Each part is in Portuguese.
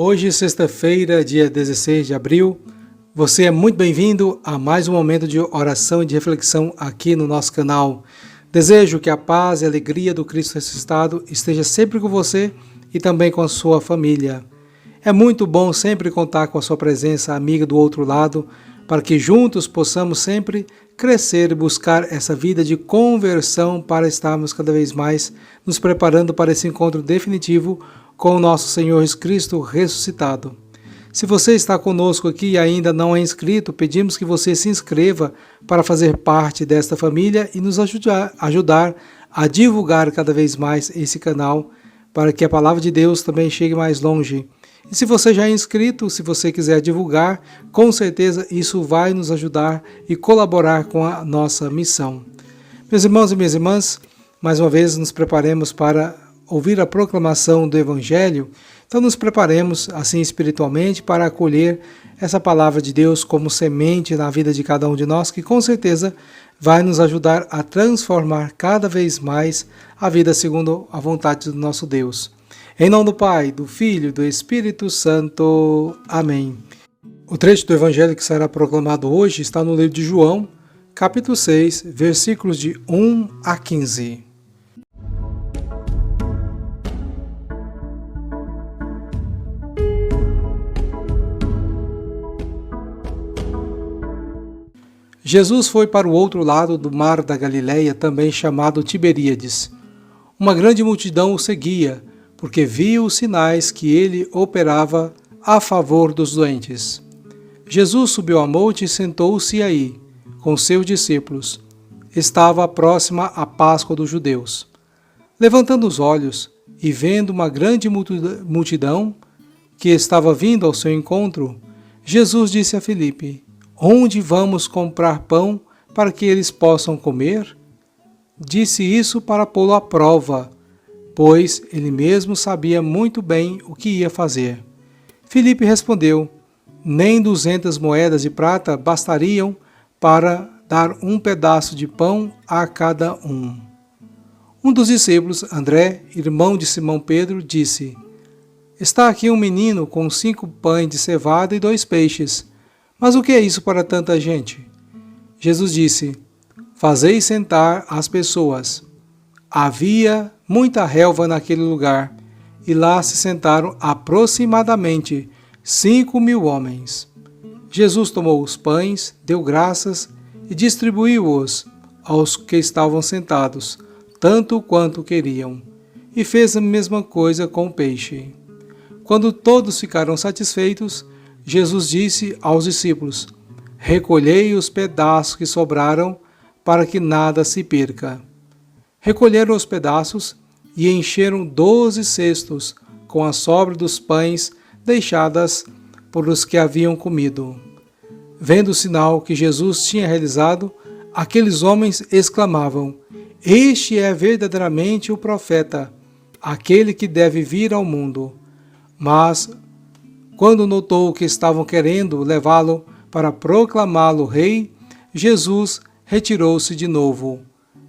Hoje, sexta-feira, dia 16 de abril, você é muito bem-vindo a mais um momento de oração e de reflexão aqui no nosso canal. Desejo que a paz e a alegria do Cristo ressuscitado esteja sempre com você e também com a sua família. É muito bom sempre contar com a sua presença amiga do outro lado, para que juntos possamos sempre crescer e buscar essa vida de conversão para estarmos cada vez mais nos preparando para esse encontro definitivo com o nosso Senhor Jesus Cristo ressuscitado. Se você está conosco aqui e ainda não é inscrito, pedimos que você se inscreva para fazer parte desta família e nos ajudar a divulgar cada vez mais esse canal, para que a palavra de Deus também chegue mais longe. E se você já é inscrito, se você quiser divulgar, com certeza isso vai nos ajudar e colaborar com a nossa missão. Meus irmãos e minhas irmãs, mais uma vez nos preparemos para ouvir a proclamação do Evangelho. Então nos preparemos assim espiritualmente para acolher essa palavra de Deus como semente na vida de cada um de nós, que com certeza vai nos ajudar a transformar cada vez mais a vida segundo a vontade do nosso Deus. Em nome do Pai, do Filho e do Espírito Santo. Amém. O trecho do Evangelho que será proclamado hoje está no livro de João, capítulo 6, versículos de 1 a 15. Jesus foi para o outro lado do mar da Galileia, também chamado Tiberíades. Uma grande multidão o seguia, porque viu os sinais que ele operava a favor dos doentes. Jesus subiu ao monte e sentou-se aí, com seus discípulos. Estava próxima a Páscoa dos judeus. Levantando os olhos e vendo uma grande multidão que estava vindo ao seu encontro, Jesus disse a Filipe: "Onde vamos comprar pão para que eles possam comer?" Disse isso para pô-lo à prova, pois ele mesmo sabia muito bem o que ia fazer. Filipe respondeu: "Nem 200 moedas de prata bastariam para dar um pedaço de pão a cada um." Um dos discípulos, André, irmão de Simão Pedro, disse: "Está aqui um menino com 5 pães de cevada e 2 peixes. Mas o que é isso para tanta gente?" Jesus disse: "Fazei sentar as pessoas." Havia muita relva naquele lugar, e lá se sentaram aproximadamente 5.000 homens. Jesus tomou os pães, deu graças e distribuiu-os aos que estavam sentados, tanto quanto queriam, e fez a mesma coisa com o peixe. Quando todos ficaram satisfeitos, Jesus disse aos discípulos: "Recolhei os pedaços que sobraram, para que nada se perca." Recolheram os pedaços e encheram 12 cestos com a sobra dos pães deixadas por os que haviam comido. Vendo o sinal que Jesus tinha realizado, aqueles homens exclamavam: "Este é verdadeiramente o profeta, aquele que deve vir ao mundo." Mas quando notou que estavam querendo levá-lo para proclamá-lo rei, Jesus retirou-se de novo,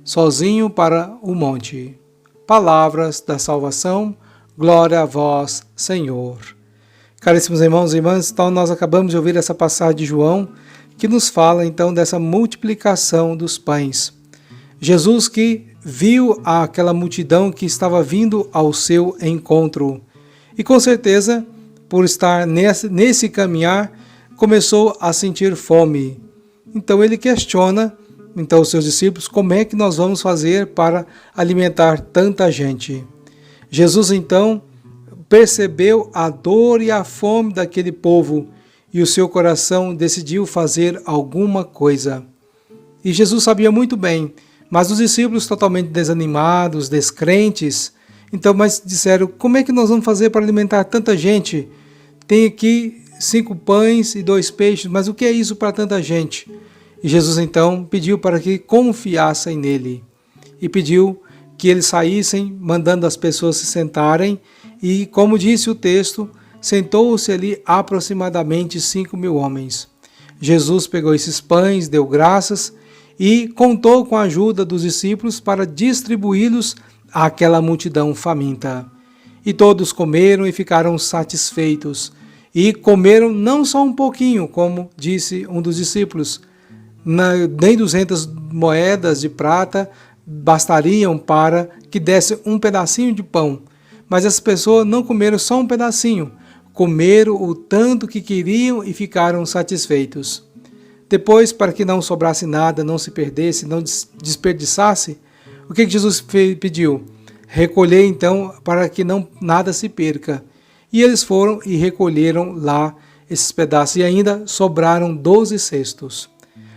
sozinho para o monte. Palavras da salvação, glória a vós, Senhor. Caríssimos irmãos e irmãs, então nós acabamos de ouvir essa passagem de João, que nos fala então dessa multiplicação dos pães. Jesus que viu aquela multidão que estava vindo ao seu encontro, e com certeza, por estar nesse caminhar, começou a sentir fome. Então ele questiona os seus discípulos: como é que nós vamos fazer para alimentar tanta gente? Jesus então percebeu a dor e a fome daquele povo e o seu coração decidiu fazer alguma coisa. E Jesus sabia muito bem, mas os discípulos totalmente desanimados, descrentes, mas disseram: como é que nós vamos fazer para alimentar tanta gente? Tem aqui 5 pães e 2 peixes, mas o que é isso para tanta gente? E Jesus então pediu para que confiassem nele. E pediu que eles saíssem, mandando as pessoas se sentarem. E, como disse o texto, sentou-se ali aproximadamente 5.000 homens. Jesus pegou esses pães, deu graças e contou com a ajuda dos discípulos para distribuí-los àquela multidão faminta. E todos comeram e ficaram satisfeitos. E comeram não só um pouquinho, como disse um dos discípulos, nem 200 moedas de prata bastariam para que desse um pedacinho de pão. Mas as pessoas não comeram só um pedacinho, comeram o tanto que queriam e ficaram satisfeitos. Depois, para que não sobrasse nada, não se perdesse, não desperdiçasse, o que Jesus pediu? Recolher então para que nada se perca. E eles foram e recolheram lá esses pedaços e ainda sobraram 12 cestos.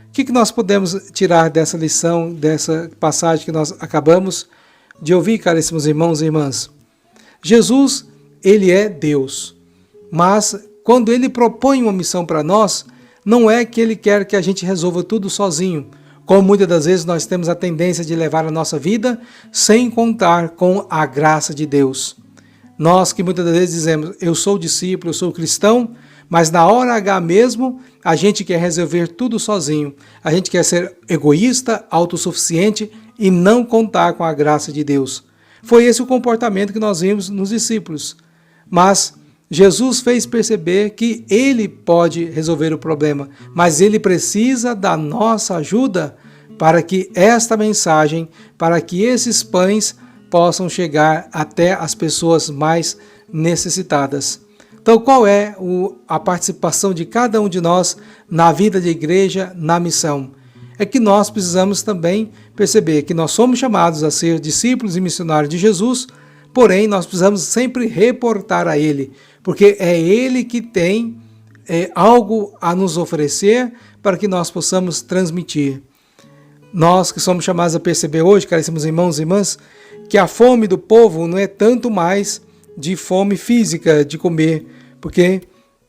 O que nós podemos tirar dessa lição, dessa passagem que nós acabamos de ouvir, caríssimos irmãos e irmãs? Jesus, ele é Deus, mas quando ele propõe uma missão para nós, não é que ele quer que a gente resolva tudo sozinho, como muitas das vezes nós temos a tendência de levar a nossa vida sem contar com a graça de Deus. Nós que muitas das vezes dizemos, eu sou discípulo, eu sou cristão, mas na hora H mesmo, a gente quer resolver tudo sozinho. A gente quer ser egoísta, autossuficiente e não contar com a graça de Deus. Foi esse o comportamento que nós vimos nos discípulos. Mas Jesus fez perceber que ele pode resolver o problema, mas ele precisa da nossa ajuda para que esta mensagem, para que esses pães possam chegar até as pessoas mais necessitadas. Então, qual é a participação de cada um de nós na vida de igreja, na missão? É que nós precisamos também perceber que nós somos chamados a ser discípulos e missionários de Jesus, porém nós precisamos sempre reportar a Ele, porque é Ele que tem algo a nos oferecer para que nós possamos transmitir. Nós que somos chamados a perceber hoje, caríssimos irmãos e irmãs, que a fome do povo não é tanto mais de fome física, de comer, porque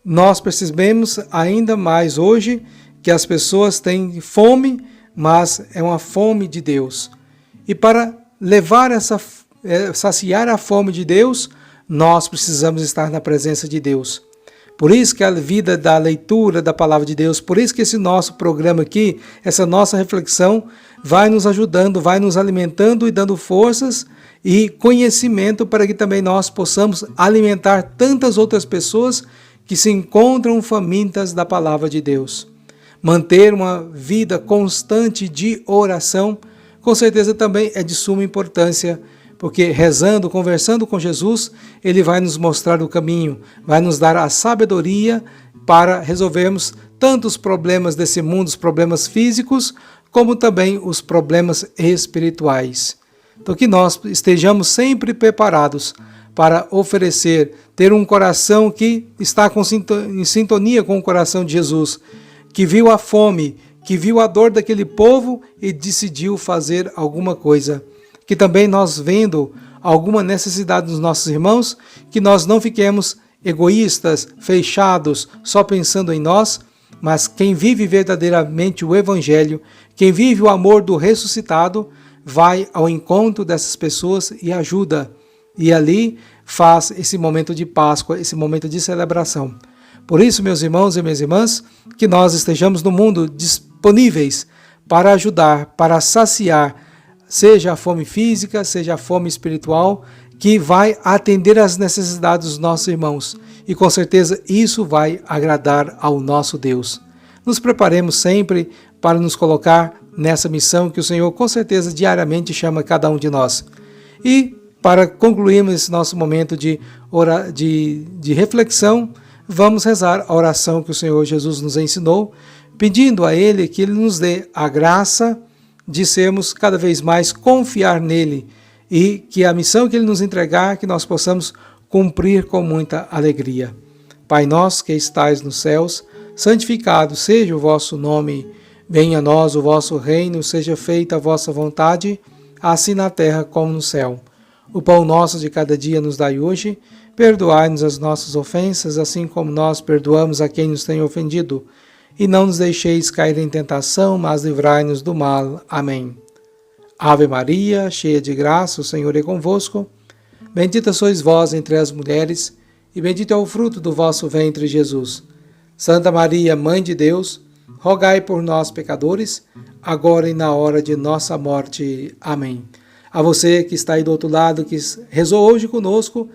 nós percebemos ainda mais hoje que as pessoas têm fome, mas é uma fome de Deus. E para levar saciar a fome de Deus, nós precisamos estar na presença de Deus. Por isso que a vida da leitura da palavra de Deus, por isso que esse nosso programa aqui, essa nossa reflexão, vai nos ajudando, vai nos alimentando e dando forças e conhecimento para que também nós possamos alimentar tantas outras pessoas que se encontram famintas da palavra de Deus. Manter uma vida constante de oração, com certeza também é de suma importância, porque rezando, conversando com Jesus, Ele vai nos mostrar o caminho, vai nos dar a sabedoria para resolvermos tanto os problemas desse mundo, os problemas físicos, como também os problemas espirituais. Então que nós estejamos sempre preparados para oferecer, ter um coração que está em sintonia com o coração de Jesus, que viu a fome, que viu a dor daquele povo e decidiu fazer alguma coisa. Que também nós vendo alguma necessidade dos nossos irmãos, que nós não fiquemos egoístas, fechados, só pensando em nós, mas quem vive verdadeiramente o Evangelho, quem vive o amor do ressuscitado, vai ao encontro dessas pessoas e ajuda. E ali faz esse momento de Páscoa, esse momento de celebração. Por isso, meus irmãos e minhas irmãs, que nós estejamos no mundo disponíveis para ajudar, para saciar, seja a fome física, seja a fome espiritual, que vai atender às necessidades dos nossos irmãos. E com certeza isso vai agradar ao nosso Deus. Nos preparemos sempre para nos colocar nessa missão que o Senhor com certeza diariamente chama cada um de nós. E para concluirmos esse nosso momento de reflexão, vamos rezar a oração que o Senhor Jesus nos ensinou, pedindo a Ele que Ele nos dê a graça de sermos cada vez mais confiar nele e que a missão que Ele nos entregar, que nós possamos cumprir com muita alegria. Pai nosso que estais nos céus, santificado seja o vosso nome, venha a nós o vosso reino, seja feita a vossa vontade, assim na terra como no céu. O pão nosso de cada dia nos dai hoje, perdoai-nos as nossas ofensas, assim como nós perdoamos a quem nos tem ofendido. E não nos deixeis cair em tentação, mas livrai-nos do mal. Amém. Ave Maria, cheia de graça, o Senhor é convosco. Bendita sois vós entre as mulheres, e bendito é o fruto do vosso ventre, Jesus. Santa Maria, Mãe de Deus, rogai por nós, pecadores, agora e na hora de nossa morte. Amém. A você que está aí do outro lado, que rezou hoje conosco,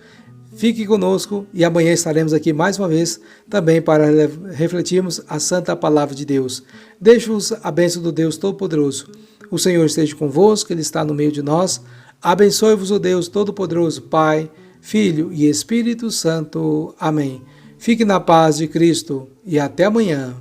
Fique conosco e amanhã estaremos aqui mais uma vez também para refletirmos a santa palavra de Deus. Deixo-vos a bênção do Deus Todo-Poderoso. O Senhor esteja convosco, Ele está no meio de nós. Abençoe-vos o Deus Todo-Poderoso, Pai, Filho e Espírito Santo. Amém. Fique na paz de Cristo e até amanhã.